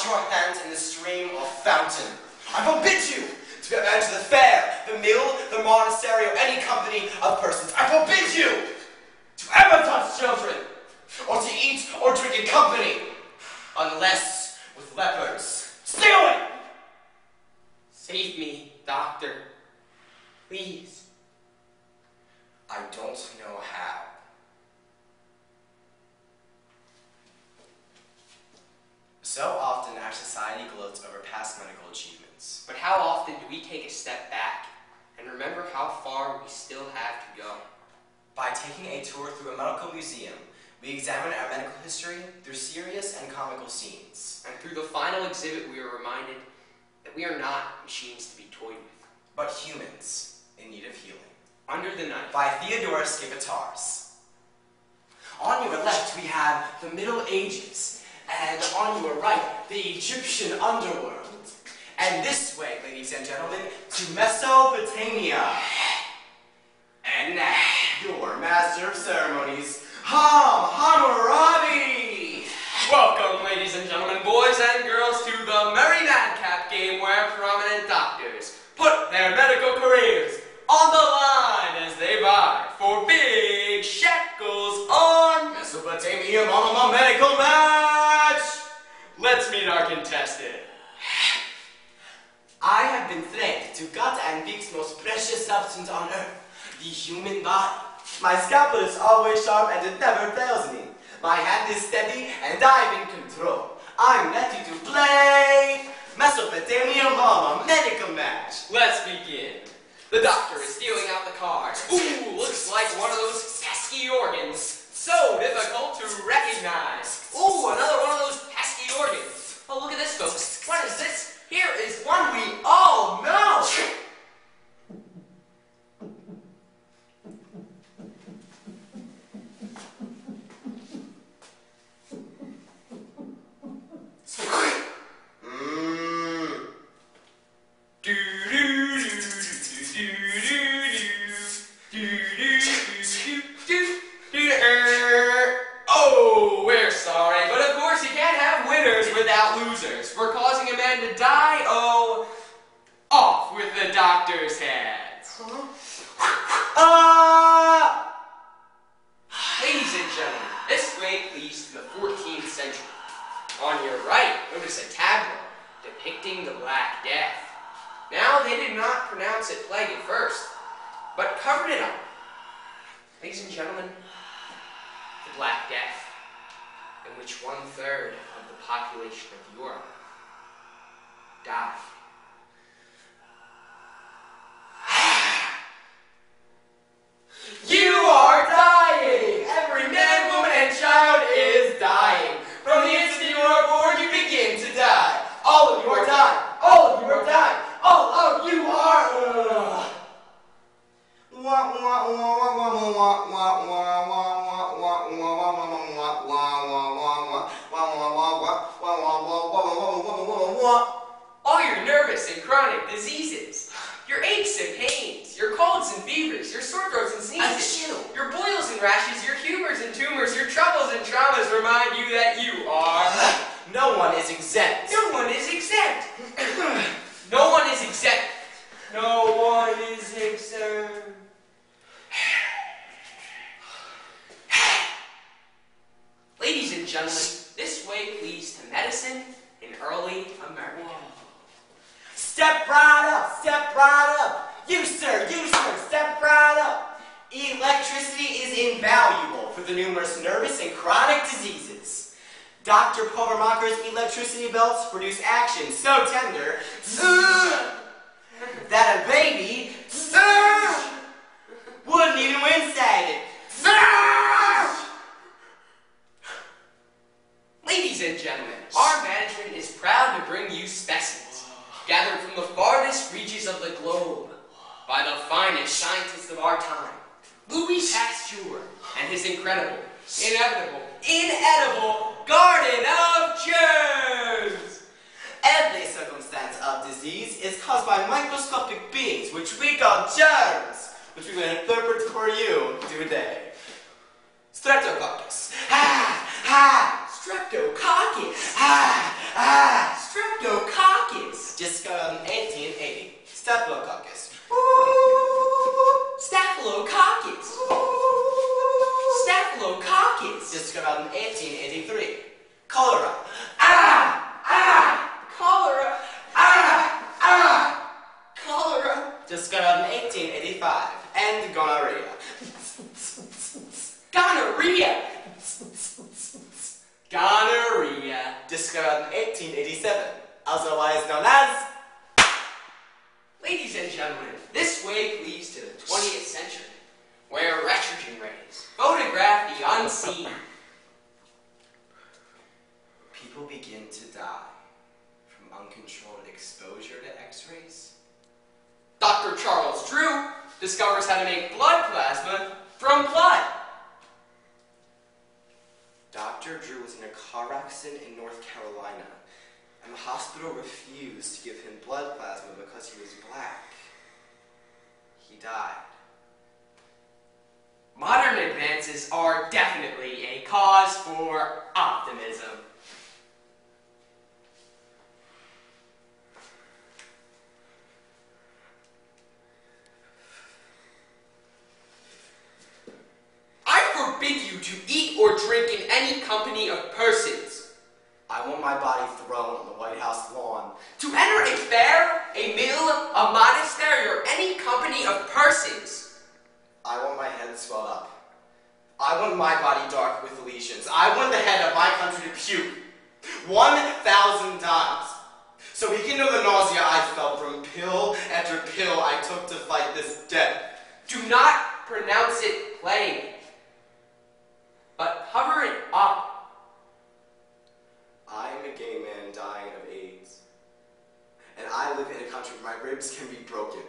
your hands in the stream or fountain. I forbid you to enter the fair, the mill, the monastery, or any company of persons. I forbid you to ever touch children, or to eat or drink in company, unless with lepers. Steal it! Save me, doctor. Please. I don't know how. So often our society gloats over past medical achievements. But how often do we take a step back and remember how far we still have to go? By taking a tour through a medical museum, we examine our medical history through serious and comical scenes. And through the final exhibit, we are reminded that we are not machines to be toyed with, but humans in need of healing. Under the Knife by Theodore Skipetars. On your left, we have the Middle Ages, and on your right, the Egyptian underworld. And this way, ladies and gentlemen, to Mesopotamia. And now, your master of ceremonies, Hammurabi! Welcome, ladies and gentlemen, boys and girls, to the Merry Madcap game where prominent doctors put their medical careers on the line as they vie for big shekels on Mesopotamia Mama Medical Match! Let's meet our contestant. I have been trained to gut and fix most precious substance on earth, the human body. My scalpel is always sharp and it never fails me. My hand is steady and I'm in control. I'm ready to play Mesopotamia Mama Medical Match. Let's begin. The doctor is dealing out the cards. Ooh, looks like one of those pesky organs. So difficult to recognize. Ooh, another one of those pesky organs. Oh, look at this, folks. What is this? Here is one we all know. Oh, we're sorry, but of course you can't have winners without losers. For causing a man to die, oh, off with the doctor's hands. Ladies and gentlemen, this way please to the 14th century. On your right, notice a tableau depicting the Black Death. Now, they did not pronounce it plague at first, but covered it up. Ladies and gentlemen, the Black Death, in which 1/3 of the population of Europe died. You are dying! Every man, woman, and child is dying. From the instant you are born, you begin to die. All of you are dying. All of you are dying. All of you are. All your nervous and chronic diseases, your aches and pains, your colds and fevers, your sore throats and sneezes, your boils and rashes, your humors and tumors, your troubles and traumas remind you that you are. No one is exempt. No one is exempt. No one is exempt. No one is exempt. Ladies and gentlemen, this way please to medicine in early America. Step right up, step right up. You sir, step right up. Electricity is invaluable for the numerous nervous and chronic diseases. Dr. Pulvermacher's electricity belts produce action so tender that a baby wouldn't even winside it. Ladies and gentlemen, our management is proud to bring you specimens gathered from the farthest reaches of the globe by the finest scientists of our time, Louis Pasteur and his incredible, inedible garden of germs. Every circumstance of disease is caused by microscopic beings, which we call germs, which we will interpret for you today. Streptococcus. Streptococcus. discovered in 1880. Staphylococcus. Staphylococcus. Staphylococcus. Discovered in 1883. Cholera. Cholera. Cholera. Discovered in 1885. And gonorrhea. Gonorrhea. Gonorrhea. Discovered in 1887. Otherwise known as... Ladies and gentlemen, this wave leads to the 20th century, where retrogen rays photograph the unseen. People begin to die from uncontrolled exposure to X-rays. Dr. Charles Drew discovers how to make blood plasma from blood. Dr. Drew was in a car accident in North Carolina, and the hospital refused to give him blood plasma because he was black. He died. Modern advances are definitely a cause for optimism. I forbid you to eat or drink in any company of persons. I want my body thrown on the White House lawn. To enter a fair, a mill, a monastery, or any company of persons. I want my head swelled up. I want my body dark with lesions. I want the head of my country to puke 1,000 times, so we can know the nausea I felt from pill after pill I took to fight this death. Do not pronounce it plague, but cover it up. I am a gay man dying of AIDS, and I live in a country where my ribs can be broken.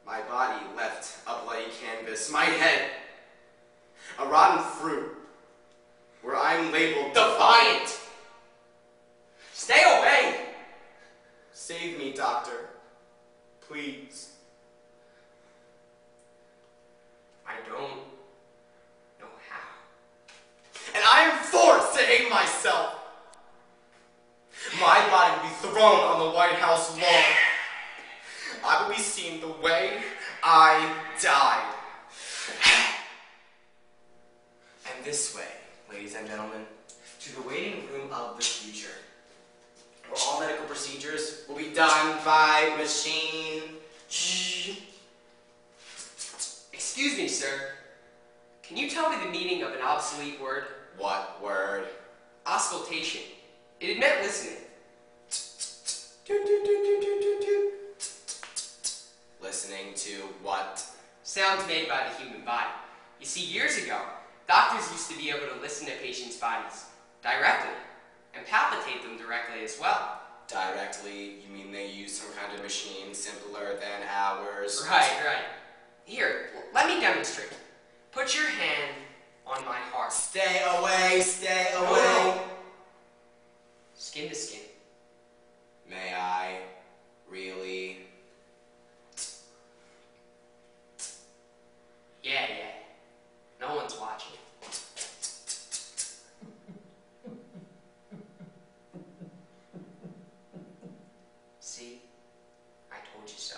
My body left a bloody canvas, my head a rotten fruit, where I'm labeled Defiant. Stay away. Save me, doctor. Please. I don't know how. And I am forced to hate myself. My body will be thrown on the White House lawn. I will be seen the way I died. And this way, ladies and gentlemen, to the waiting room of the future, where all medical procedures will be done by machine. Excuse me, sir. Can you tell me the meaning of an obsolete word? What word? Auscultation. It meant listening. Listening to what? Sounds made by the human body. You see, years ago, doctors used to be able to listen to patients' bodies directly and palpitate them directly as well. Directly? You mean they use some kind of machine simpler than ours? Right. Here, let me demonstrate. Put your hand on my heart. Stay away, stay away. No. Skin to skin. May I? Really? Yeah. No one's watching. See? I told you so.